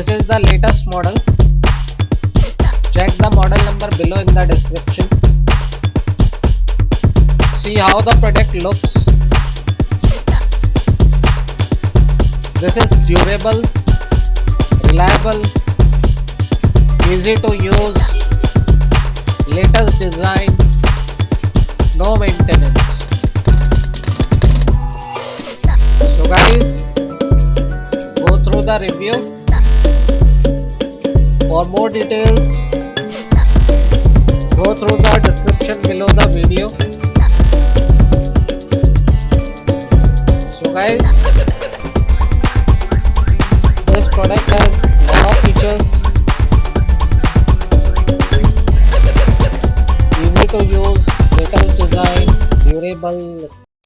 This is the latest model. Check the model number below in the description. See how the product looks. This is durable, reliable, easy to use, latest design, no maintenance. So guys, go through the review. For more details, go through the description below the video. So guys,